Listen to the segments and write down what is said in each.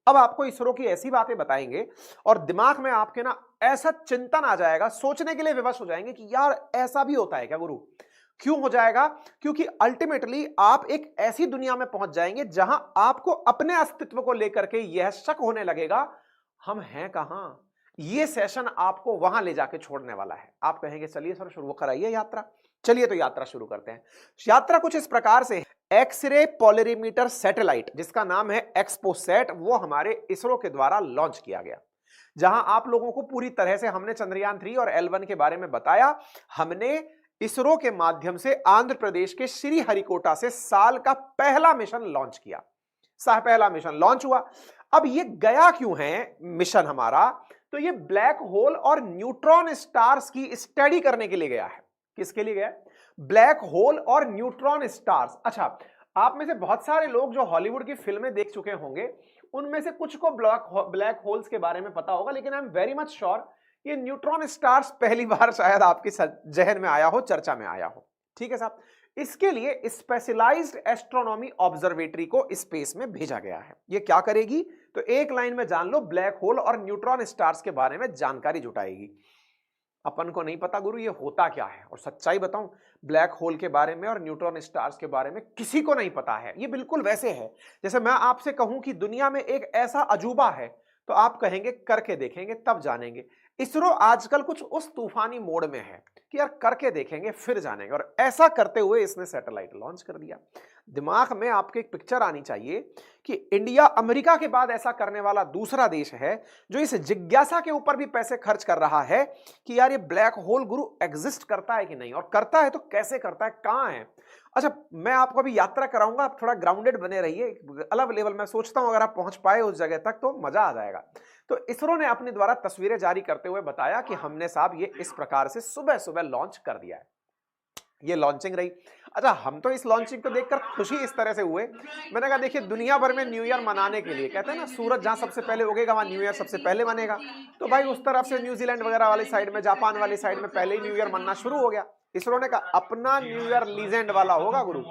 अब आपको इसरो की ऐसी बातें बताएंगे और दिमाग में आपके ना ऐसा चिंतन आ जाएगा, सोचने के लिए विवश हो जाएंगे कि यार ऐसा भी होता है क्या गुरु। क्यों हो जाएगा? क्योंकि अल्टीमेटली आप एक ऐसी दुनिया में पहुंच जाएंगे जहां आपको अपने अस्तित्व को लेकर के यह शक होने लगेगा, हम हैं कहां। ये सेशन आपको वहां ले जाके छोड़ने वाला है। आप कहेंगे चलिए सर शुरू कराइए यात्रा। चलिए तो यात्रा शुरू करते हैं। यात्रा कुछ इस प्रकार से, एक्सरे पोलरीमीटर सैटेलाइट जिसका नाम है एक्सपोसैट, वो हमारे इसरो के द्वारा लॉन्च किया गया। जहां आप लोगों को पूरी तरह से हमने चंद्रयान 3 और L1 के बारे में बताया। हमने इसरो के माध्यम से आंध्र प्रदेश के श्रीहरिकोटा से साल का पहला मिशन लॉन्च किया। पहला मिशन लॉन्च हुआ। अब ये गया क्यों है मिशन हमारा? तो ये ब्लैक होल और न्यूट्रॉन स्टार्स की स्टडी करने के लिए गया है। किसके लिए गया? ब्लैक होल और न्यूट्रॉन स्टार्स। अच्छा, आप में से बहुत सारे लोग जो हॉलीवुड की फिल्में देख चुके होंगे, उनमें से कुछ को ब्लैक होल्स के बारे में पता होगा, लेकिन I am very much sure ये न्यूट्रॉन स्टार्स पहली बार शायद आपके जहन में आया हो, चर्चा में आया हो। ठीक है साहब। इसके लिए स्पेशलाइज्ड एस्ट्रोनॉमी ऑब्जर्वेटरी को स्पेस में भेजा गया है। ये क्या करेगी? तो एक लाइन में जान लो, ब्लैक होल और न्यूट्रॉन स्टार्स के बारे में जानकारी जुटाएगी। अपन को नहीं पता गुरु ये होता क्या है, और सच्चाई बताऊं, ब्लैक होल के बारे में और न्यूट्रॉन स्टार्स के बारे में किसी को नहीं पता है। ये बिल्कुल वैसे है जैसे मैं आपसे कहूं कि दुनिया में एक ऐसा अजूबा है, तो आप कहेंगे करके देखेंगे तब जानेंगे। इसरो आजकल कुछ उस तूफानी मोड में है कि यार करके देखेंगे फिर जानेंगे, और ऐसा करते हुए इसने सैटेलाइट लॉन्च कर दिया। दिमाग में आपके एक पिक्चर आनी चाहिए कि इंडिया अमेरिका के बाद ऐसा करने वाला दूसरा देश है जो इस जिज्ञासा के ऊपर भी पैसे खर्च कर रहा है कि यार ये ब्लैक होल गुरु एग्जिस्ट करता है कि नहीं, और करता है तो कैसे करता है, कहां है। अच्छा, मैं आपको अभी यात्रा कराऊंगा, आप थोड़ा ग्राउंडेड बने रहिए, अलग लेवल। मैं सोचता हूं अगर आप पहुंच पाए उस जगह तक तो मजा आ जाएगा। तो इसरो ने अपने द्वारा तस्वीरें जारी करते हुए बताया कि हमने साहब ये इस प्रकार से सुबह सुबह लॉन्च कर दिया है। ये लॉन्चिंग रही। अच्छा, हम तो इस लॉन्चिंग को देखकर खुशी इस तरह से हुए, मैंने कहा देखिए दुनिया भर में न्यू ईयर मनाने के लिए, कहते हैं ना सूरज जहां सबसे पहले उगेगा वहां न्यू ईयर सबसे पहले मनेगा। तो भाई उस तरफ से न्यूजीलैंड वगैरह वाली साइड में, जापान वाली साइड में पहले ही न्यू ईयर मनना शुरू हो गया। इसरो ने कहा अपना न्यू ईयर लीजेंड वाला होगा गुरु,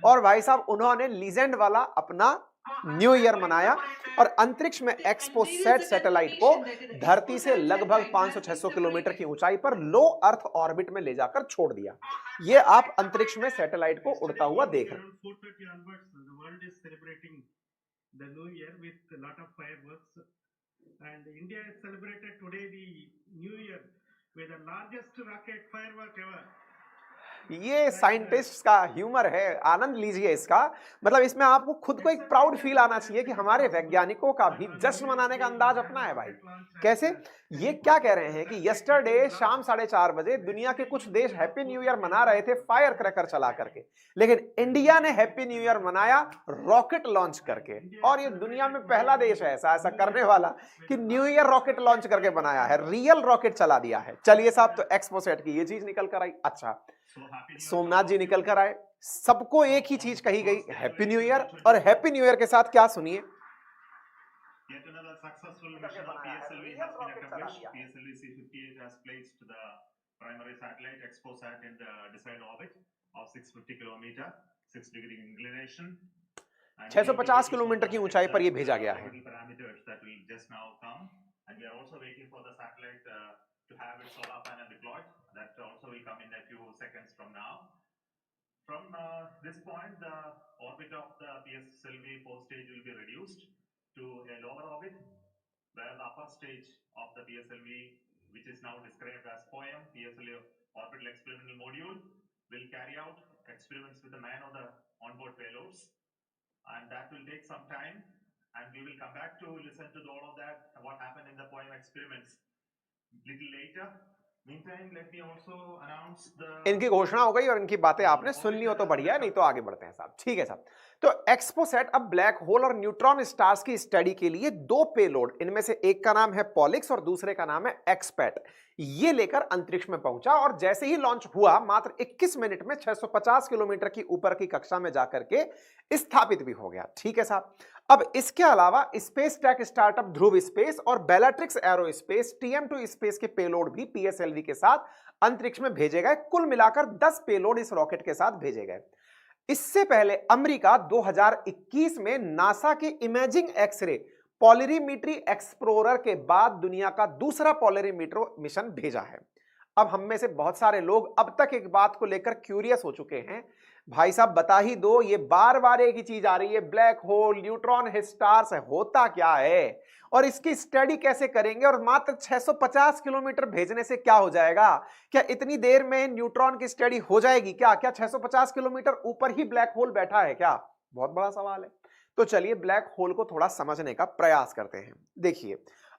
और भाई साहब उन्होंने लीजेंड वाला अपना न्यू ईयर मनाया और अंतरिक्ष में एक्सपोसैट सैटेलाइट को धरती से लगभग 500-600 किलोमीटर की ऊंचाई पर लो अर्थ ऑर्बिट में ले जाकर छोड़ दिया। ये आप अंतरिक्ष में सैटेलाइट को उड़ता हुआ देख रहे हैं। ये साइंटिस्ट का ह्यूमर है, आनंद लीजिए इसका। मतलब इसमें आपको खुद को एक प्राउड फील आना चाहिए कि हमारे वैज्ञानिकों का भी जश्न मनाने का अंदाज अपना है भाई। कैसे? ये क्या कह रहे हैं कि यस्टरडे शाम 4:30 बजे दुनिया के कुछ देश हैप्पी न्यू ईयर मना रहे थे फायर क्रैकर चला करके, लेकिन इंडिया ने हैप्पी न्यू ईयर मनाया रॉकेट लॉन्च करके। और ये दुनिया में पहला देश है ऐसा करने वाला कि न्यू ईयर रॉकेट लॉन्च करके बनाया है, रियल रॉकेट चला दिया है। चलिए साहब, तो एक्सपोसैट की ये चीज निकल कर आई। अच्छा, सोमनाथ जी निकल कर आए, सबको एक ही चीज कही गई, हैप्पी न्यू ईयर। और हैप्पी न्यू ईयर के साथ क्या सुनिए, primary satellite XPOSat in the desired orbit of 650 kilometer, 6 degree inclination. 650 kilometre की ऊंचाई पर यह भेजा गया है। Parameters that will just now come, and we are also waiting for the satellite to have its solar panel deployed. That also will come in a few seconds from now. From this point, the orbit of the PSLV fourth stage will be reduced to a lower orbit, where the upper stage of the PSLV, which is now described as POEM, PSLV Orbital Experimental Module, will carry out experiments with the man or the onboard payloads, and that will take some time, and we will come back to listen to all of that, what happened in the POEM experiments little later. Meantime, let me also announce the इनकी घोषणा हो गई और इनकी बातें आपने सुन ली हो तो बढ़िया है, नहीं तो आगे बढ़ते हैं साहब। ठीक है साहब। तो एक्सपोसैट अब ब्लैक होल और न्यूट्रॉन स्टार्स की स्टडी के लिए 2 पेलोड, इनमें से एक का नाम है पॉलिक्स और दूसरे का नाम है एक्सपैट, ये लेकर अंतरिक्ष में पहुंचा। और जैसे ही लॉन्च हुआ मात्र 21 मिनट में 650 किलोमीटर की ऊपर की कक्षा में जाकर के स्थापित भी हो गया। ठीक है साहब। अब इसके अलावा स्पेस टेक स्टार्टअप ध्रुव स्पेस और बेलाट्रिक्स एरोस्पेस TM2 स्पेस के पेलोड भी PSLV के साथ अंतरिक्ष में भेजे गए। कुल मिलाकर 10 पेलोड इस रॉकेट के साथ भेजे गए। इससे पहले अमेरिका 2021 में नासा के इमेजिंग एक्सरे पोलरीमीट्री एक्सप्लोरर के बाद दुनिया का दूसरा पोलरीमीटर मिशन भेजा है। अब हम में से बहुत सारे लोग अब तक एक बात को लेकर क्यूरियस हो चुके हैं, भाई साहब बता ही दो, ये बार बार एक ही चीज आ रही है, ब्लैक होल, न्यूट्रॉन, स्टार्स, होता क्या है और इसकी स्टडी कैसे करेंगे, और मात्र 650 किलोमीटर भेजने से क्या हो जाएगा? क्या इतनी देर में न्यूट्रॉन की स्टडी हो जाएगी क्या? क्या 650 किलोमीटर ऊपर ही ब्लैक होल बैठा है क्या? बहुत बड़ा सवाल है। तो चलिए ब्लैक होल को थोड़ा समझने का प्रयास करते हैं। देखिए,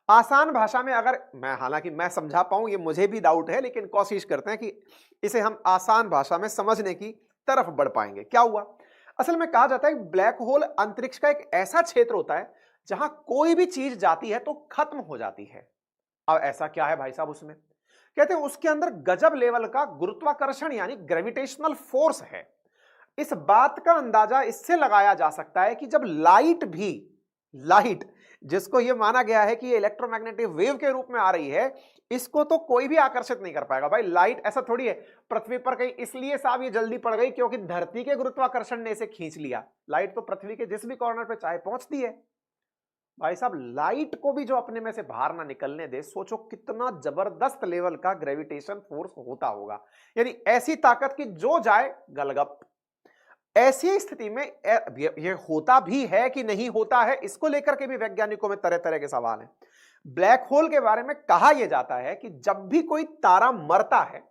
आसान भाषा में अगर हालांकि मैं समझा पाऊं ये मुझे भी डाउट है, लेकिन कोशिश करते हैं कि इसे हम आसान भाषा में समझने की तरफ बढ़ पाएंगे। क्या हुआ? असल में कहा जाता है कि ब्लैक होल अंतरिक्ष का एक ऐसा क्षेत्र होता है जहां कोई भी चीज जाती है तो खत्म हो जाती है। अब ऐसा क्या है भाई साहब उसमें? कहते हैं उसके अंदर गजब लेवल का गुरुत्वाकर्षण यानी ग्रेविटेशनल फोर्स है। इस बात का अंदाजा इससे लगाया जा सकता है कि जब लाइट जिसको यह माना गया है कि ये इलेक्ट्रोमैग्नेटिक वेव के रूप में आ रही है, इसको तो कोई भी आकर्षित नहीं कर पाएगा। भाई लाइट ऐसा थोड़ी है पृथ्वी पर कहीं इसलिए साहब ये जल्दी पड़ गई क्योंकि धरती के गुरुत्वाकर्षण ने इसे खींच लिया। लाइट तो पृथ्वी के जिस भी कॉर्नर पे चाहे पहुंचती है। भाई साहब लाइट को भी जो अपने में से बाहर ना निकलने दे, सोचो कितना जबरदस्त लेवल का ग्रेविटेशन फोर्स होता होगा। यानी ऐसी ताकत की जो जाए गलगप। ऐसी स्थिति में यह होता भी है कि नहीं होता है, इसको लेकर के भी वैज्ञानिकों में तरह तरह के सवाल हैं। ब्लैक होल के बारे में कहा यह जाता है कि जब भी कोई तारा मरता है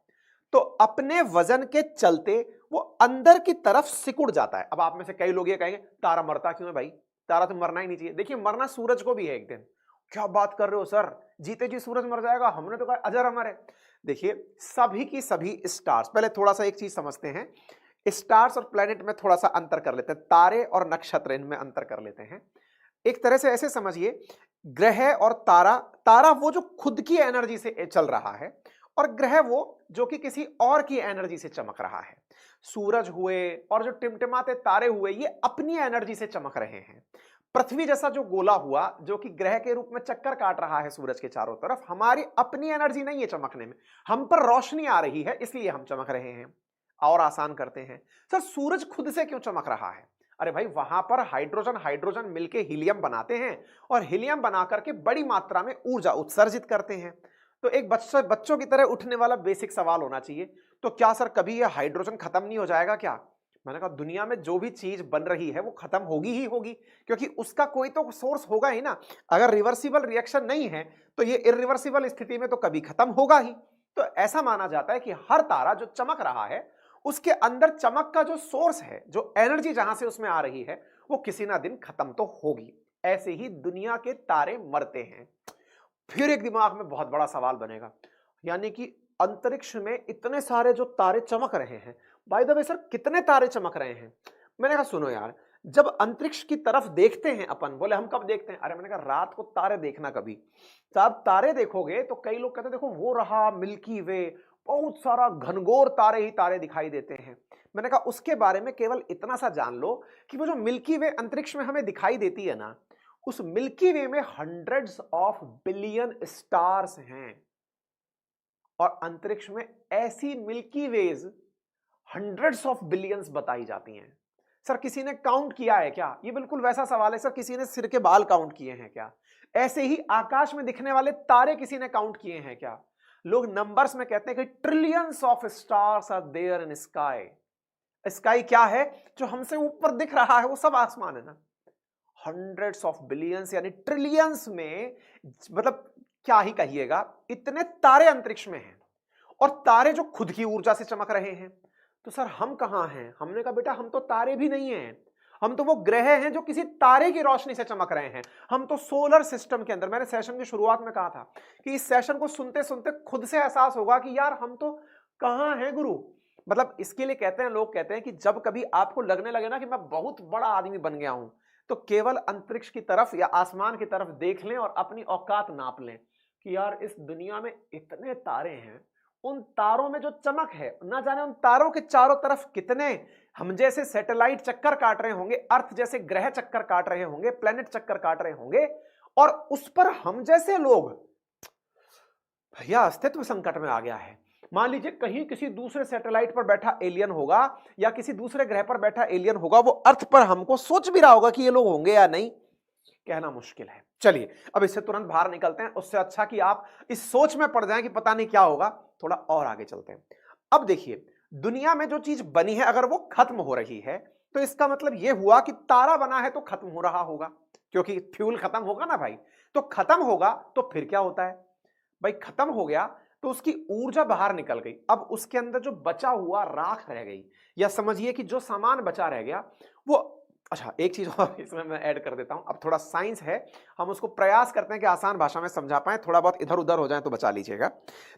तो अपने वजन के चलते वो अंदर की तरफ सिकुड़ जाता है। अब आप में से कई लोग ये कहेंगे तारा मरता क्यों है भाई, तारा तो मरना ही नहीं चाहिए। देखिए मरना सूरज को भी है एक दिन। क्या बात कर रहे हो सर, जीते जी सूरज मर जाएगा, हमने तो कहा अजर अमर है। देखिए सभी की सभी स्टार्स, पहले थोड़ा सा एक चीज समझते हैं, स्टार्स और प्लेनेट में थोड़ा सा अंतर कर लेते हैं, तारे और नक्षत्र इनमें अंतर कर लेते हैं। एक तरह से ऐसे समझिए, ग्रह और तारा वो जो खुद की एनर्जी से चल रहा है, और ग्रह वो जो कि किसी और की एनर्जी से चमक रहा है। सूरज हुए और जो टिमटिमाते तारे हुए, ये अपनी एनर्जी से चमक रहे हैं। पृथ्वी जैसा जो गोला हुआ जो कि ग्रह के रूप में चक्कर काट रहा है सूरज के चारों तरफ, हमारी अपनी एनर्जी नहीं है चमकने में, हम पर रोशनी आ रही है इसलिए हम चमक रहे हैं। और आसान करते हैं, सर सूरज खुद से क्यों चमक रहा है? अरे भाई वहां पर हाइड्रोजन मिलके हीलियम बनाते हैं और हीलियम बना करके बड़ी मात्रा में ऊर्जा उत्सर्जित करते हैं। तो एक बच्चों की तरह उठने वाला बेसिक सवाल होना चाहिए, तो क्या सर कभी यह हाइड्रोजन खत्म नहीं हो जाएगा क्या? मैंने कहा दुनिया में जो भी चीज बन रही है वो खत्म होगी ही होगी, क्योंकि उसका कोई तो सोर्स होगा ही ना। अगर रिवर्सिबल रिएक्शन नहीं है तो ये इरिवर्सिबल स्थिति में तो कभी खत्म होगा ही। तो ऐसा माना जाता है कि हर तारा जो चमक रहा है उसके अंदर चमक का जो सोर्स है, जो एनर्जी जहां से उसमें आ रही है, वो किसी ना दिन खत्म तो होगी। ऐसे ही दुनिया के तारे मरते हैं। फिर एक दिमाग में बहुत बड़ा सवाल बनेगा, यानी कि अंतरिक्ष में इतने सारे जो तारे चमक रहे हैं, बाय द वे सर कितने तारे चमक रहे हैं? मैंने कहा सुनो यार, जब अंतरिक्ष की तरफ देखते हैं अपन, बोले हम कब देखते हैं? अरे मैंने कहा रात को तारे देखना कभी। जब तारे देखोगे तो कई लोग कहते हैं देखो वो रहा मिल्की वे, बहुत सारा घनघोर तारे ही तारे दिखाई देते हैं। मैंने कहा उसके बारे में केवल इतना सा जान लो कि वो जो मिल्की वे अंतरिक्ष में हमें दिखाई देती है ना, उस मिल्की वे में हंड्रेड्स ऑफ बिलियन स्टार्स हैं। और अंतरिक्ष में ऐसी milky ways hundreds of billions बताई जाती हैं। सर किसी ने काउंट किया है क्या? ये बिल्कुल वैसा सवाल है, सर किसी ने सिर के बाल काउंट किए हैं क्या? ऐसे ही आकाश में दिखने वाले तारे किसी ने काउंट किए हैं क्या? लोग नंबर्स में कहते हैं कि trillions of stars are there in sky. Sky क्या है? जो हमसे ऊपर दिख रहा है वो सब आसमान है ना। हंड्रेड्स ऑफ बिलियंस यानी ट्रिलियंस में, मतलब क्या ही कहिएगा, इतने तारे अंतरिक्ष में हैं। और तारे जो खुद की ऊर्जा से चमक रहे हैं। तो सर हम कहां हैं? हमने कहा बेटा हम तो तारे भी नहीं हैं, हम तो वो ग्रह हैं जो किसी तारे की रोशनी से चमक रहे हैं। हम तो सोलर सिस्टम के अंदर, मैंने सेशन की शुरुआत में कहा था कि इस सेशन को सुनते सुनते खुद से एहसास होगा कि यार हम तो कहां हैं गुरु। मतलब इसके लिए कहते हैं, लोग कहते हैं कि जब कभी आपको लगने लगे ना कि मैं बहुत बड़ा आदमी बन गया हूं, तो केवल अंतरिक्ष की तरफ या आसमान की तरफ देख लें और अपनी औकात नाप लें कि यार इस दुनिया में इतने तारे हैं, उन तारों में जो चमक है, ना जाने उन तारों के चारों तरफ कितने हम जैसे सैटेलाइट चक्कर काट रहे होंगे, अर्थ जैसे ग्रह चक्कर काट रहे होंगे, प्लेनेट चक्कर काट रहे होंगे, और उस पर हम जैसे लोग, भैया अस्तित्व संकट में आ गया है। मान लीजिए कहीं किसी दूसरे सैटेलाइट पर बैठा एलियन होगा या किसी दूसरे ग्रह पर बैठा एलियन होगा, वो अर्थ पर हमको सोच भी रहा होगा कि ये लोग होंगे या नहीं। कहना मुश्किल है। चलिए अब इससे तुरंत बाहर निकलते हैं, उससे अच्छा कि आप इस सोच में पड़ जाएं कि पता नहीं क्या होगा, थोड़ा और आगे चलते हैं। अब देखिए, दुनिया में जो चीज बनी है अगर वो खत्म हो रही है तो इसका मतलब यह हुआ कि तारा बना है तो खत्म हो रहा होगा, क्योंकि फ्यूल खत्म होगा ना भाई। तो खत्म होगा तो फिर क्या होता है भाई, खत्म हो गया तो उसकी ऊर्जा बाहर निकल गई। अब उसके अंदर जो बचा हुआ राख रह गई, या समझिए कि जो सामान बचा रह गया वो, अच्छा एक चीज और इसमें मैं ऐड कर देता हूं, अब थोड़ा साइंस है, हम उसको प्रयास करते हैं कि आसान भाषा में समझा पाए, थोड़ा बहुत इधर उधर हो जाए तो बचा लीजिएगा।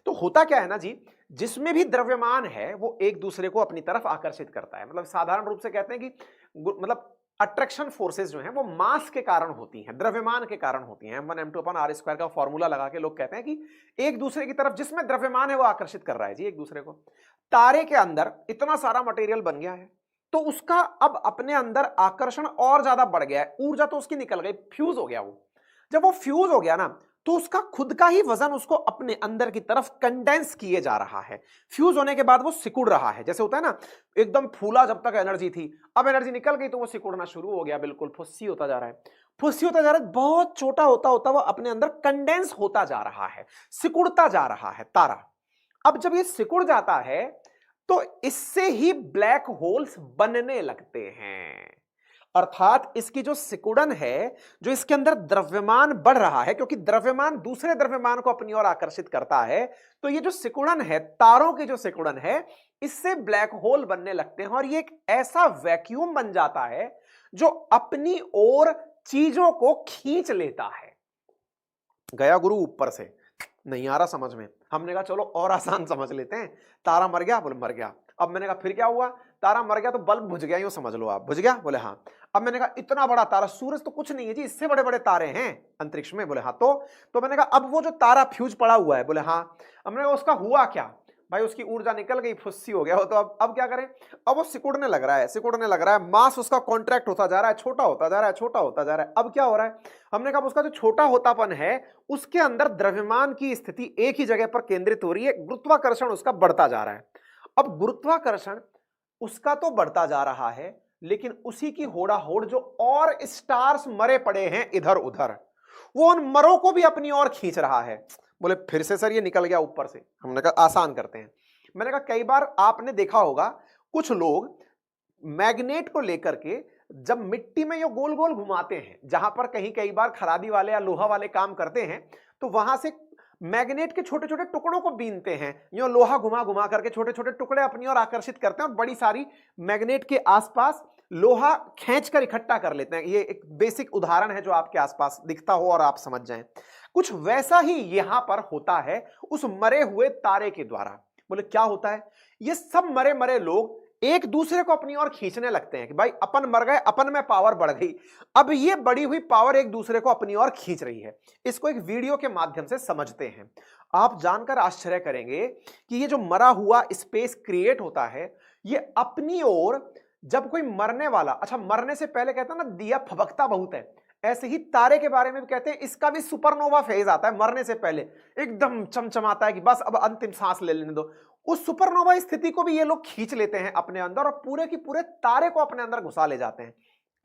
तो होता क्या है ना जी, जिसमें भी द्रव्यमान है वो एक दूसरे को अपनी तरफ आकर्षित करता है। मतलब साधारण रूप से कहते हैं कि मतलब अट्रैक्शन फोर्सेस जो हैं वो मास के कारण होती हैं, द्रव्यमान के कारण होती हैं। m1m2/r² का फॉर्मूला लगा के लोग कहते हैं कि एक दूसरे की तरफ जिसमें द्रव्यमान है वो आकर्षित कर रहा है जी एक दूसरे को। तारे के अंदर इतना सारा मटेरियल बन गया है तो उसका अब अपने अंदर आकर्षण और ज्यादा बढ़ गया है, ऊर्जा तो उसकी निकल गई, फ्यूज हो गया वो। जब वो फ्यूज हो गया ना तो उसका खुद का ही वजन उसको अपने अंदर की तरफ कंडेंस किए जा रहा है। फ्यूज होने के बाद वो सिकुड़ रहा है, जैसे होता है ना एकदम फूला जब तक एनर्जी थी, अब एनर्जी निकल गई तो वो सिकुड़ना शुरू हो गया, बिल्कुल फुस्सी होता जा रहा है, फुस्सी होता जा रहा है, बहुत छोटा होता होता वो अपने अंदर कंडेंस होता जा रहा है, सिकुड़ता जा रहा है तारा। अब जब ये सिकुड़ जाता है तो इससे ही ब्लैक होल्स बनने लगते हैं। अर्थात इसकी जो सिकुड़न है, जो इसके अंदर द्रव्यमान बढ़ रहा है, क्योंकि द्रव्यमान दूसरे द्रव्यमान को अपनी ओर आकर्षित करता है, तो ये जो सिकुड़न है, तारों की जो सिकुड़न है, इससे ब्लैक होल बनने लगते हैं और ये एक ऐसा वैक्यूम बन जाता है जो अपनी ओर चीजों को खींच लेता है। गया गुरु ऊपर से, नहीं आ रहा समझ में, हमने कहा चलो और आसान समझ लेते हैं। तारा मर गया, बोले मर गया। अब मैंने कहा फिर क्या हुआ, तारा मर गया तो बल्ब बुझ गया, यूं समझ लो आप, बुझ गया, बोले हाँ। अब मैंने कहा इतना बड़ा तारा, सूरज तो कुछ नहीं है जी, इससे बड़े बड़े तारे हैं अंतरिक्ष में, बोले हाँ। तो मैंने कहा अब वो जो तारा फ्यूज पड़ा हुआ है, बोले हाँ। अब मैंने कहा उसका हुआ क्या भाई, उसकी ऊर्जा निकल गई, फुस्सी हो गया हो, तो अब क्या करें, अब वो सिकुड़ने लग रहा है, सिकुड़ने लग रहा है, मास उसका कॉन्ट्रैक्ट होता जा रहा है, छोटा होता जा रहा है, छोटा होता जा रहा है। अब क्या हो रहा है, हमने कहा उसका जो छोटा होतापन है उसके अंदर द्रव्यमान की स्थिति एक ही जगह पर केंद्रित हो रही है, गुरुत्वाकर्षण उसका बढ़ता जा रहा है। अब गुरुत्वाकर्षण उसका तो बढ़ता जा रहा है, लेकिन उसी की होड़ाहोड़ जो और स्टार्स मरे पड़े हैं इधर उधर, वो उन मरों को भी अपनी ओर खींच रहा है। बोले फिर से सर ये निकल गया ऊपर से, हमने कहा आसान करते हैं। मैंने कहा कई बार आपने देखा होगा कुछ लोग मैग्नेट को लेकर के जब मिट्टी में ये गोल गोल घुमाते हैं, जहां पर कहीं कई बार खरादी वाले या लोहा वाले काम करते हैं, तो वहां से मैग्नेट के छोटे छोटे टुकड़ों को बीनते हैं, यो लोहा घुमा घुमा करके छोटे छोटे टुकड़े अपनी ओर आकर्षित करते हैं और बड़ी सारी मैग्नेट के आसपास लोहा खींचकर इकट्ठा कर लेते हैं। ये एक बेसिक उदाहरण है जो आपके आसपास दिखता हो और आप समझ जाएं। कुछ वैसा ही यहां पर होता है उस मरे हुए तारे के द्वारा। बोले क्या होता है, ये सब मरे मरे लोग एक दूसरे को अपनी ओर खींचने लगते हैं कि भाई अपन मर गए, अपन में पावर बढ़ गई, अब ये बढ़ी हुई पावर एक दूसरे को अपनी ओर खींच रही है। इसको एक वीडियो के माध्यम से समझते हैं। आप जानकर आश्चर्य करेंगे कि ये जो मरा हुआ स्पेस क्रिएट होता है, ये अपनी ओर जब कोई मरने वाला, अच्छा मरने से पहले कहता है ना दिया फबकता बहुत है, ऐसे ही तारे के बारे में भी कहते हैं इसका भी सुपरनोवा फेज आता है, मरने से पहले एकदम चमचमाता है कि बस अब अंतिम सांस ले लेने दो। उस सुपरनोवा स्थिति को भी ये लोग खींच लेते हैं अपने अंदर और पूरे की पूरे तारे को अपने अंदर घुसा ले जाते हैं।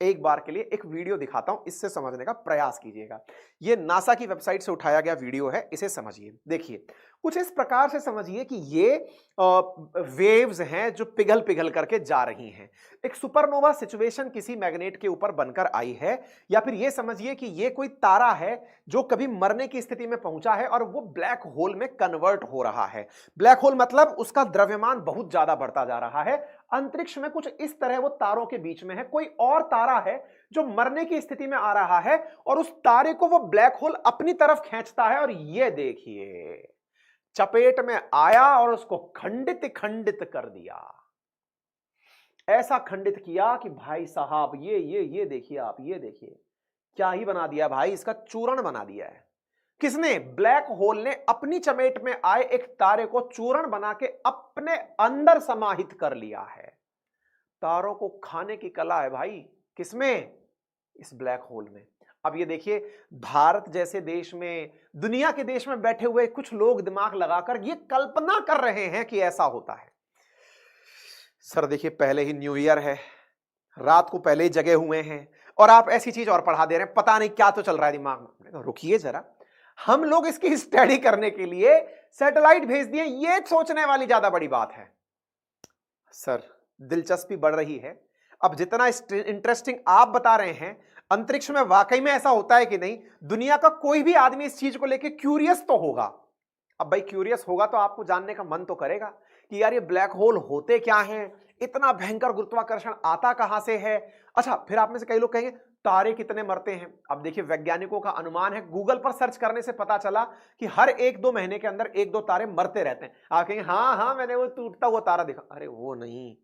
एक बार के लिए एक वीडियो दिखाता हूं, इससे समझने का प्रयास कीजिएगा। ये नासा की वेबसाइट से उठाया गया वीडियो है, इसे समझिए। देखिए कुछ इस प्रकार से समझिए कि ये वेव्स हैं जो पिघल पिघल करके जा रही हैं। एक सुपरनोवा सिचुएशन किसी मैग्नेट के ऊपर बनकर आई है, या फिर ये समझिए कि ये कोई तारा है जो कभी मरने की स्थिति में पहुंचा है और वो ब्लैक होल में कन्वर्ट हो रहा है। ब्लैक होल मतलब उसका द्रव्यमान बहुत ज्यादा बढ़ता जा रहा है। अंतरिक्ष में कुछ इस तरह वो तारों के बीच में है, कोई और तारा है जो मरने की स्थिति में आ रहा है और उस तारे को वो ब्लैक होल अपनी तरफ खींचता है। और ये देखिए चपेट में आया और उसको खंडित खंडित कर दिया, ऐसा खंडित किया कि भाई साहब ये देखिए आप, ये देखिए क्या ही बना दिया भाई, इसका चूर्ण बना दिया है। किसने? ब्लैक होल ने अपनी चपेट में आए एक तारे को चूर्ण बना के अपने अंदर समाहित कर लिया है। तारों को खाने की कला है भाई, किसमें? इस ब्लैक होल में। अब ये देखिए भारत जैसे देश में, दुनिया के देश में बैठे हुए कुछ लोग दिमाग लगाकर ये कल्पना कर रहे हैं कि ऐसा होता है। सर देखिए पहले ही न्यू ईयर है, रात को पहले ही जगे हुए हैं, और आप ऐसी चीज और पढ़ा दे रहे हैं, पता नहीं क्या तो चल रहा है दिमाग में। मैंने कहा रुकिए जरा, हम लोग इसकी स्टडी करने के लिए सैटेलाइट भेज दिए, ये सोचने वाली ज्यादा बड़ी बात है। सर दिलचस्पी बढ़ रही है। अब जितना इंटरेस्टिंग आप बता रहे हैं, अंतरिक्ष में वाकई में ऐसा होता है कि नहीं, दुनिया का कोई भी आदमी इस चीज को लेके क्यूरियस तो होगा। अब भाई क्यूरियस होगा तो आपको जानने का मन तो करेगा कि यार ये ब्लैक होल होते क्या हैं, इतना भयंकर गुरुत्वाकर्षण आता कहां से है। अच्छा, फिर आप में से कई लोग कहेंगे तारे कितने मरते हैं। अब देखिए वैज्ञानिकों का अनुमान है, गूगल पर सर्च करने से पता चला कि हर 1-2 महीने के अंदर 1-2 तारे मरते रहते हैं। आप कहेंगे हाँ हाँ मैंने वो टूटता हुआ तारा देखा। अरे वो नहीं,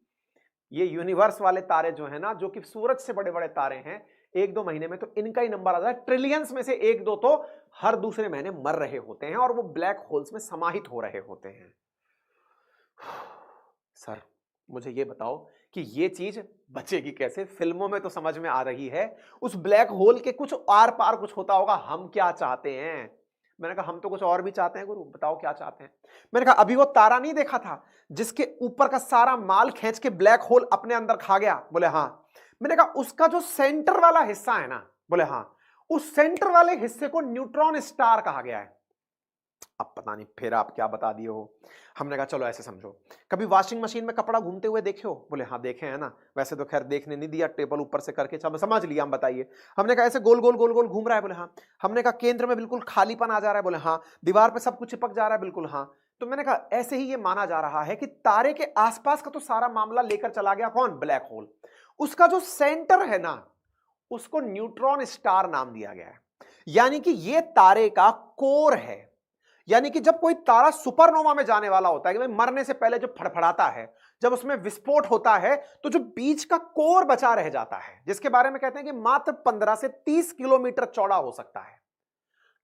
ये यूनिवर्स वाले तारे जो है ना, जो कि सूरज से बड़े बड़े तारे हैं, 1-2 महीने में तो इनका ही नंबर आता है। ट्रिलियंस में से 1-2 तो हर दूसरे महीने मर रहे होते हैं और वो ब्लैक होल्स में समाहित हो रहे होते हैं। सर मुझे ये बताओ कि ये चीज बचेगी कैसे? फिल्मों में तो समझ में आ रही है, उस ब्लैक होल के कुछ आर पार कुछ होता होगा। हम क्या चाहते हैं? मैंने कहा हम तो कुछ और भी चाहते हैं गुरु, बताओ क्या चाहते हैं। मैंने कहा अभी वो तारा नहीं देखा था जिसके ऊपर का सारा माल खींच के ब्लैक होल अपने अंदर खा गया? बोले हाँ। मैंने कहा उसका जो सेंटर वाला हिस्सा है ना? बोले हाँ। उस सेंटर वाले हिस्से को न्यूट्रॉन स्टार कहा गया है। अब पता नहीं फिर आप क्या बता दिए हो। हमने कहा चलो ऐसे समझो, कभी वॉशिंग मशीन में कपड़ा घूमते हुए देखे हो? बोले हाँ देखे हैं ना। वैसे तो खैर देखने नहीं दिया, टेबल ऊपर से करके समझ लिया, हम बताइए। हमने कहा ऐसे गोल गोल गोल गोल घूम रहा है? बोले हाँ। हमने कहा केंद्र में बिल्कुल खालीपन आ जा रहा है? बोले हाँ। दीवार पे सब कुछ चिपक जा रहा है? बिल्कुल हाँ। तो मैंने कहा ऐसे ही ये माना जा रहा है कि तारे के आसपास का तो सारा मामला लेकर चला गया कौन? Black hole. उसका जो सेंटर है ना, उसको न्यूट्रॉन स्टार नाम दिया गया है। यानी कि ये तारे का कोर है। यानी कि जब कोई तारा सुपरनोवा में जाने वाला होता है, कि मरने से पहले जो फड़फड़ाता है, जब उसमें विस्फोट होता है, तो जो बीच का कोर बचा रह जाता है, जिसके बारे में कहते हैं कि मात्र 15 से 30 किलोमीटर चौड़ा हो सकता है।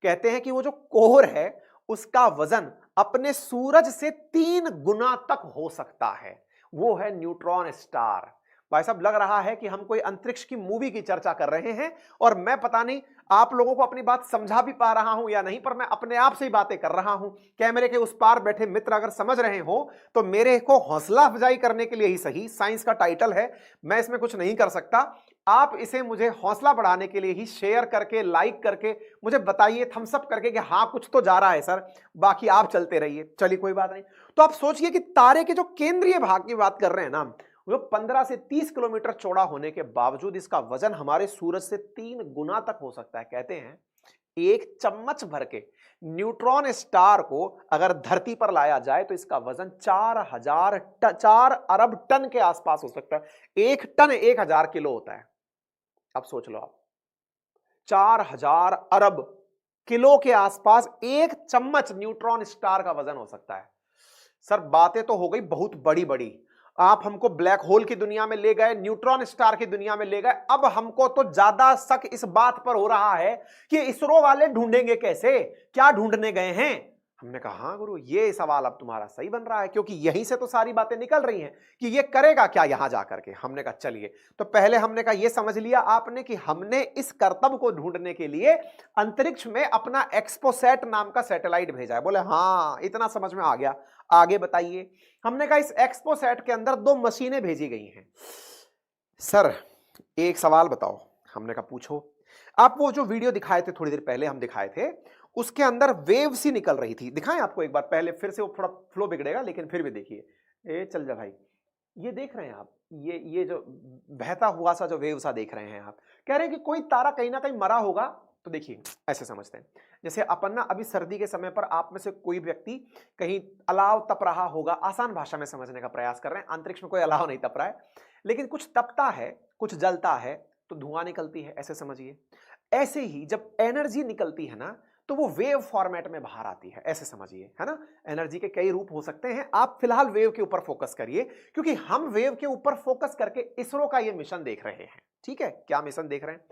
कहते हैं कि वो जो कोर है उसका वजन अपने सूरज से 3 गुना तक हो सकता है। वो है न्यूट्रॉन स्टार। भाई साहब लग रहा है कि हम कोई अंतरिक्ष की मूवी की चर्चा कर रहे हैं, और मैं पता नहीं आप लोगों को अपनी बात समझा भी पा रहा हूं या नहीं, पर मैं अपने आप से ही बातें कर रहा हूं। कैमरे के उस पार बैठे मित्र अगर समझ रहे हो तो मेरे को हौसला अफजाई करने के लिए ही सही, साइंस का टाइटल है, मैं इसमें कुछ नहीं कर सकता। आप इसे मुझे हौसला बढ़ाने के लिए ही शेयर करके, लाइक करके मुझे बताइए, थम्स अप करके कि हाँ कुछ तो जा रहा है सर, बाकी आप चलते रहिए। चलिए कोई बात नहीं। तो आप सोचिए कि तारे के जो केंद्रीय भाग की बात कर रहे हैं ना, वो 15 से 30 किलोमीटर चौड़ा होने के बावजूद इसका वजन हमारे सूरज से 3 गुना तक हो सकता है। कहते हैं एक चम्मच भर के न्यूट्रॉन स्टार को अगर धरती पर लाया जाए तो इसका वजन 4 अरब टन के आसपास हो सकता है। 1 टन 1000 किलो होता है। अब सोच लो आप, 4000 अरब किलो के आसपास एक चम्मच न्यूट्रॉन स्टार का वजन हो सकता है। सर बातें तो हो गई बहुत बड़ी बड़ी, आप हमको ब्लैक होल की दुनिया में ले गए, न्यूट्रॉन स्टार की दुनिया में ले गए। अब हमको तो ज्यादा शक इस बात पर हो रहा है कि इसरो वाले ढूंढेंगे कैसे, क्या ढूंढने गए हैं। हमने कहा हाँ गुरु, ये सवाल अब तुम्हारा सही बन रहा है, क्योंकि यहीं से तो सारी बातें निकल रही हैं कि ये करेगा क्या यहां जाकर के। हमने कहा चलिए, तो पहले हमने कहा ये समझ लिया आपने कि हमने इस कर्तव्य को ढूंढने के लिए अंतरिक्ष में अपना एक्सपोसैट नाम का सैटेलाइट भेजा है। बोले हाँ, इतना समझ में आ गया, आगे बताइए। हमने कहा इस एक्सपोसैट के अंदर 2 मशीनें भेजी गई हैं। सर एक सवाल बताओ। हमने कहा पूछो। आप वो जो वीडियो दिखाए थे थोड़ी देर पहले, हम दिखाए थे, उसके अंदर वेव सी निकल रही थी, दिखाएं आपको एक बार पहले, फिर से वो थोड़ा फ्लो बिगड़ेगा लेकिन फिर भी देखिए। ए चल जा भाई, ये देख रहे हैं आप, ये जो बहता हुआ सा जो वेव सा देख रहे हैं आप, कह रहे हैं कि कोई तारा कहीं ना कहीं मरा होगा। तो देखिए ऐसे समझते हैं, जैसे अपन ना अभी सर्दी के समय पर आप में से कोई व्यक्ति कहीं अलाव तप रहा होगा, आसान भाषा में समझने का प्रयास कर रहे हैं। अंतरिक्ष में कोई अलाव नहीं तप रहा है, लेकिन कुछ तपता है, कुछ जलता है, तो धुआं निकलती है, ऐसे समझिए। ऐसे ही जब एनर्जी निकलती है ना, तो वो वेव फॉर्मेट में बाहर आती है, ऐसे समझिए, है ना। एनर्जी के कई रूप हो सकते हैं, आप फिलहाल वेव के ऊपर फोकस करिए, क्योंकि हम वेव के ऊपर फोकस करके इसरो का ये मिशन देख रहे हैं। ठीक है, क्या मिशन देख रहे हैं?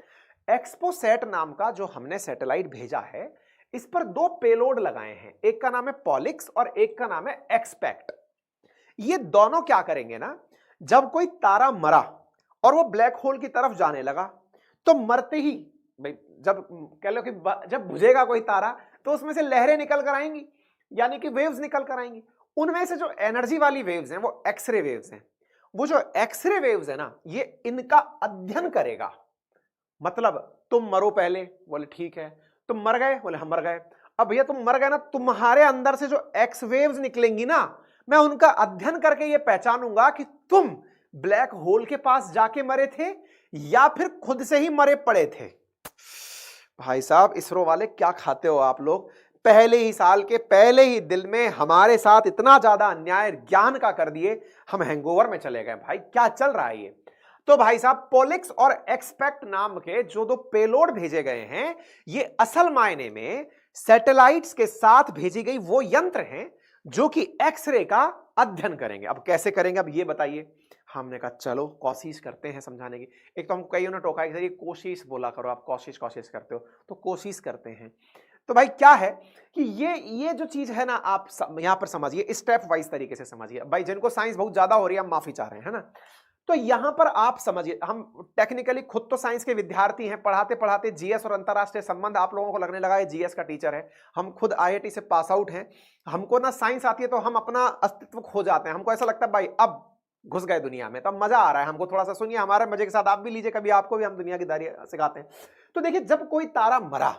एक्सपोसैट नाम का जो हमने सैटेलाइट भेजा है, इस पर 2 पेलोड लगाए हैं, एक का नाम है पॉलिक्स और एक का नाम है एक्सपेक्ट। ये दोनों क्या करेंगे ना, जब कोई तारा मरा और वो ब्लैक होल की तरफ जाने लगा, तो मरते ही भाई जब कह लो कि जब बुझेगा कोई तारा, तो उसमें से लहरें निकल कर आएंगी, यानी कि वेव्स निकल कर आएंगी। उनमें से जो एनर्जी वाली वेव्स हैं वो एक्सरे वेव्स हैं। वो जो एक्सरे वेव्स है ना, ये इनका अध्ययन करेगा, मतलब तुम मरो पहले, बोले ठीक है। तुम मर गए, बोले हम मर गए। अब भैया तुम मर गए ना, तुम्हारे अंदर से जो एक्स वेव्स निकलेंगी ना, मैं उनका अध्ययन करके ये पहचानूंगा कि तुम ब्लैक होल के पास जाके मरे थे या फिर खुद से ही मरे पड़े थे। भाई साहब इसरो वाले क्या खाते हो आप लोग, पहले ही साल के पहले ही दिन में हमारे साथ इतना ज्यादा अन्याय ज्ञान का कर दिए, हम हैंगओवर में चले गए। भाई क्या चल रहा है ये। तो भाई साहब पोलिक्स और एक्सपेक्ट नाम के जो दो पेलोड भेजे गए हैं, ये असल मायने में सैटेलाइट्स के साथ भेजी गई वो यंत्र हैं जो कि एक्सरे का अध्ययन करेंगे। अब कैसे करेंगे, अब ये बताइए। हमने कहा चलो कोशिश करते हैं समझाने की। एक तो हम कई ने टोका कि कोशिश बोला करो, आप कोशिश कोशिश करते हो, तो कोशिश करते हैं। तो भाई क्या है कि ये जो चीज है ना, आप यहां पर समझिए, स्टेप वाइज तरीके से समझिए। भाई जिनको साइंस बहुत ज्यादा हो रही है हम माफी चाह रहे हैं, है ना। तो यहां पर आप समझिए, हम टेक्निकली खुद तो साइंस के विद्यार्थी हैं, पढ़ाते पढ़ाते जीएस और अंतरराष्ट्रीय संबंध आप लोगों को लगने लगा है जीएस का टीचर है। हम खुद आईआईटी से पास आउट हैं, हमको ना साइंस आती है तो हम अपना अस्तित्व खो जाते हैं। हमको ऐसा लगता है भाई अब घुस गए दुनिया में, तो अब मजा आ रहा है हमको, थोड़ा सा सुनिए हमारे मजे के साथ आप भी लीजिए, कभी आपको भी हम दुनिया की दारी सिखाते हैं। तो देखिए जब कोई तारा मरा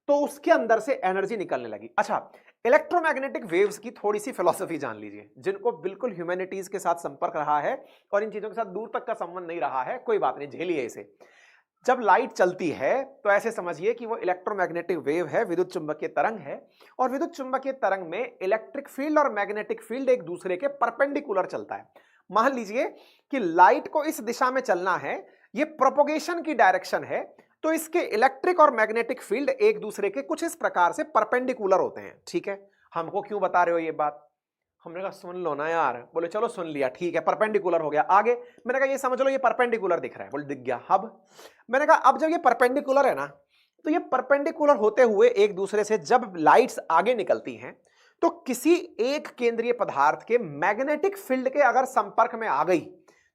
तो उसके अंदर से एनर्जी निकलने लगी। अच्छा, इलेक्ट्रोमैग्नेटिक वेव्स की थोड़ी सी फिलॉसफी जान लीजिए, जिनको बिल्कुल ह्यूमैनिटीज के साथ संपर्क रहा है और इन चीजों के साथ दूर तक का संबंध नहीं रहा है, कोई बात नहीं, झेलिए इसे। जब लाइट चलती है तो ऐसे समझिए कि वो इलेक्ट्रोमैग्नेटिक वेव है, विद्युत चुंबकीय तरंग है, और विद्युत चुंबकीय तरंग में इलेक्ट्रिक फील्ड और मैग्नेटिक फील्ड एक दूसरे के परपेंडिकुलर चलता है। मान लीजिए कि लाइट को इस दिशा में चलना है, ये प्रोपोगेशन की डायरेक्शन है, तो इसके इलेक्ट्रिक और मैग्नेटिक फील्ड एक दूसरे के कुछ इस प्रकार से परपेंडिकुलर होते हैं। ठीक है, हमको क्यों बता रहे हो ये बात, हमने कहा सुन लो ना यार। बोले चलो सुन लिया, ठीक है परपेंडिकुलर हो गया। आगे मैंने कहा ये समझ लो ये परपेंडिकुलर दिख रहा है, बोले दिख गया। अब मैंने कहा अब जब ये परपेंडिकुलर है ना, तो ये परपेंडिकुलर होते हुए एक दूसरे से जब लाइट्स आगे निकलती हैं, तो किसी एक केंद्रीय पदार्थ के मैग्नेटिक फील्ड के अगर संपर्क में आ गई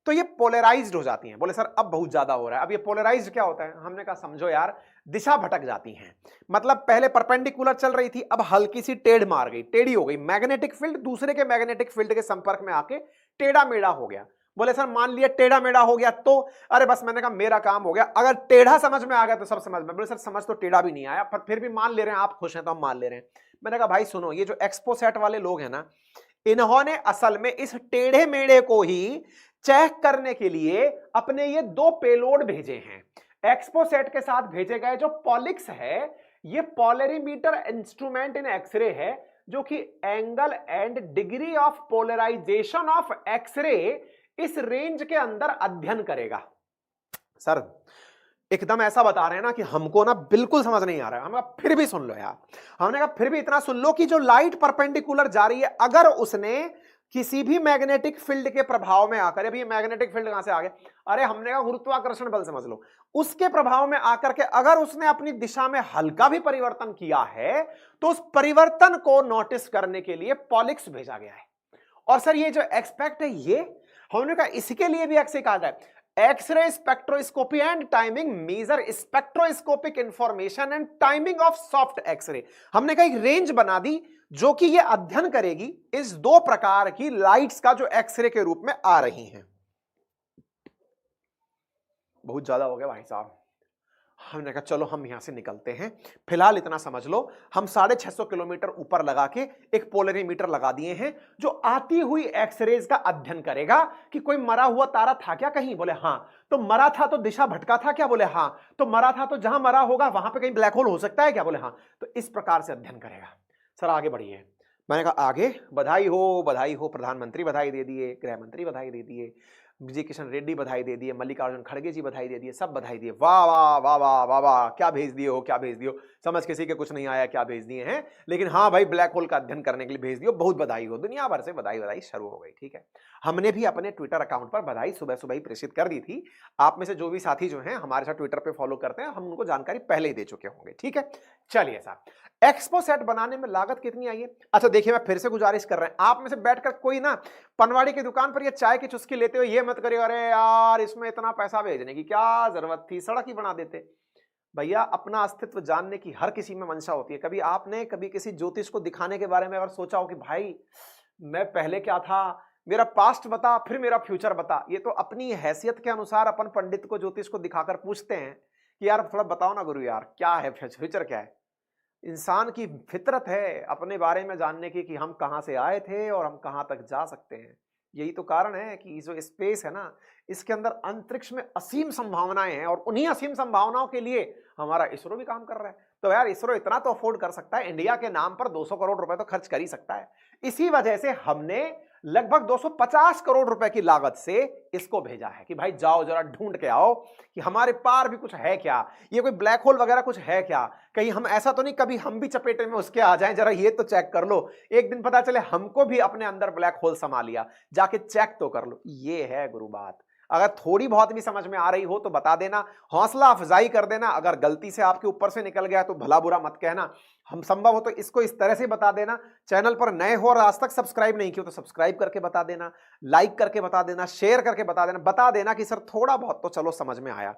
तो ये पोलराइज्ड हो जाती हैं। बोले सर अब बहुत ज्यादा हो रहा है, अब ये पोलराइज्ड क्या होता है। हमने कहा समझो यार, दिशा भटक जाती हैं। मतलब पहले परपेंडिकुलर चल रही थी, अब हल्की सी टेढ़ मार गई, टेढ़ी हो गई, मैग्नेटिक फील्ड दूसरे के मैग्नेटिक फील्ड के संपर्क में आके टेढ़ा मेढ़ा हो गया। बोले सर मान लिया टेढ़ा मेढ़ा हो गया तो, अरे बस मैंने कहा मेरा काम हो गया, अगर टेढ़ा समझ में आ गया तो सब समझ में। बोले सर समझ तो टेढ़ा भी नहीं आया, पर फिर भी मान ले रहे हैं, आप खुश हैं तो हम मान ले रहे हैं। मैंने कहा भाई सुनो, ये जो एक्सपोसेट वाले लोग हैं ना, इन्होंने असल में इस टेढ़े मेढ़े को ही चेक करने के लिए अपने ये दो पेलोड भेजे हैं। एक्सपोसेट के साथ भेजे गए जो पॉलिक्स है, ये पोलरीमीटर इंस्ट्रूमेंट इन एक्सरे है, जो कि angle and degree of polarization of X ray इस रेंज के अंदर अध्ययन करेगा। सर एकदम ऐसा बता रहे हैं ना कि हमको ना बिल्कुल समझ नहीं आ रहा है। हमने कहा फिर भी सुन लो यार, हमने कहा फिर भी इतना सुन लो कि जो लाइट परपेंडिकुलर जा रही है, अगर उसने किसी भी मैग्नेटिक फील्ड के प्रभाव में आकर, अभी मैग्नेटिक फील्ड कहां से आ गया, अरे हमने कहा गुरुत्वाकर्षण बल समझ लो, उसके प्रभाव में आकर के अगर उसने अपनी दिशा में हल्का भी परिवर्तन किया है, तो उस परिवर्तन को नोटिस करने के लिए पॉलिक्स भेजा गया है। और सर ये जो एक्सपेक्ट है, ये हमने कहा इसके लिए भी एक्से कहा जाए, X ray spectroscopy and timing major spectroscopic information and timing of soft X ray. हमने कहा एक रेंज बना दी जो कि ये अध्ययन करेगी इस दो प्रकार की लाइट्स का जो एक्सरे के रूप में आ रही हैं। बहुत ज्यादा हो गया भाई साहब। हमने कहा चलो हम यहां से निकलते हैं, फिलहाल इतना समझ लो, हम 650 किलोमीटर ऊपर लगा के एक पोलरीमीटर लगा दिए हैं जो आती हुई एक्सरेज का अध्ययन करेगा कि कोई मरा हुआ तारा था क्या कहीं। बोले हाँ। तो मरा था तो दिशा भटका था क्या। बोले हाँ। तो मरा था तो जहां मरा होगा वहां पे कहीं ब्लैक होल हो सकता है क्या। बोले हाँ। तो इस प्रकार से अध्ययन करेगा। सर आगे बढ़िए। मैंने कहा आगे, बधाई हो, प्रधानमंत्री बधाई दे दिए, गृह मंत्री बधाई दे दिए, विजय किशन रेड्डी बधाई दे दिए, मल्लिकार्जुन खड़गे जी बधाई दे दिए, सब बधाई दिए। वाह वाह वाह वाह वाह वाह, क्या भेज दिए हो, क्या भेज दिए हो, समझ किसी के कुछ नहीं आया क्या भेज दिए हैं, लेकिन हाँ भाई ब्लैक होल का अध्ययन करने के लिए भेज दियो, बहुत बधाई हो। दुनिया भर से बधाई शुरू हो गई। ठीक है, हमने भी अपने ट्विटर अकाउंट पर बधाई सुबह सुबह ही प्रेषित कर दी थी। आप में से जो भी साथी जो हैं हमारे साथ ट्विटर पे फॉलो करते हैं, हम उनको जानकारी पहले ही दे चुके होंगे। ठीक है, चलिए साहब, एक्सपो सेट बनाने में लागत कितनी आई है। अच्छा देखिए, मैं फिर से गुजारिश कर रहे हैं, आप में से बैठकर कोई ना पनवाड़ी की दुकान पर ये चाय की चुस्की लेते हुए ये मत करिए अरे यार इसमें इतना पैसा भेजने की क्या जरूरत थी, सड़क ही बना देते। भैया अपना अस्तित्व जानने की हर किसी में मंशा होती है। कभी आपने कभी किसी ज्योतिष को दिखाने के बारे में अगर सोचा हो कि भाई मैं पहले क्या था, मेरा पास्ट बता फिर मेरा फ्यूचर बता। ये तो अपनी हैसियत के अनुसार अपन पंडित को ज्योतिष को दिखाकर पूछते हैं कि यार थोड़ा बताओ ना गुरु यार, क्या है फ्यूचर, क्या है। इंसान की फितरत है अपने बारे में जानने की कि हम कहां से आए थे और हम कहां तक जा सकते हैं। यही तो कारण है कि जो स्पेस है ना, इसके अंदर अंतरिक्ष में असीम संभावनाएं हैं, और उन्हीं असीम संभावनाओं के लिए हमारा इसरो भी काम कर रहा है। तो यार इसरो इतना तो अफोर्ड कर सकता है, इंडिया के नाम पर 200 करोड़ रुपए तो खर्च कर ही सकता है। इसी वजह से हमने लगभग 250 करोड़ रुपए की लागत से इसको भेजा है कि भाई जाओ जरा ढूंढ के आओ कि हमारे पार भी कुछ है क्या, ये कोई ब्लैक होल वगैरह कुछ है क्या, कहीं हम ऐसा तो नहीं कभी हम भी चपेटे में उसके आ जाएं, जरा ये तो चेक कर लो, एक दिन पता चले हमको भी अपने अंदर ब्लैक होल समा लिया, जाके चेक तो कर लो। ये है गुरु बात। अगर थोड़ी बहुत भी समझ में आ रही हो तो बता देना, हौसला अफजाई कर देना। अगर गलती से आपके ऊपर से निकल गया तो भला बुरा मत कहना, हम संभव हो तो इसको इस तरह से बता देना। चैनल पर नए हो और आज तक सब्सक्राइब नहीं किया तो सब्सक्राइब करके बता देना, लाइक करके बता देना, शेयर करके बता देना कि सर थोड़ा बहुत तो चलो समझ में आया।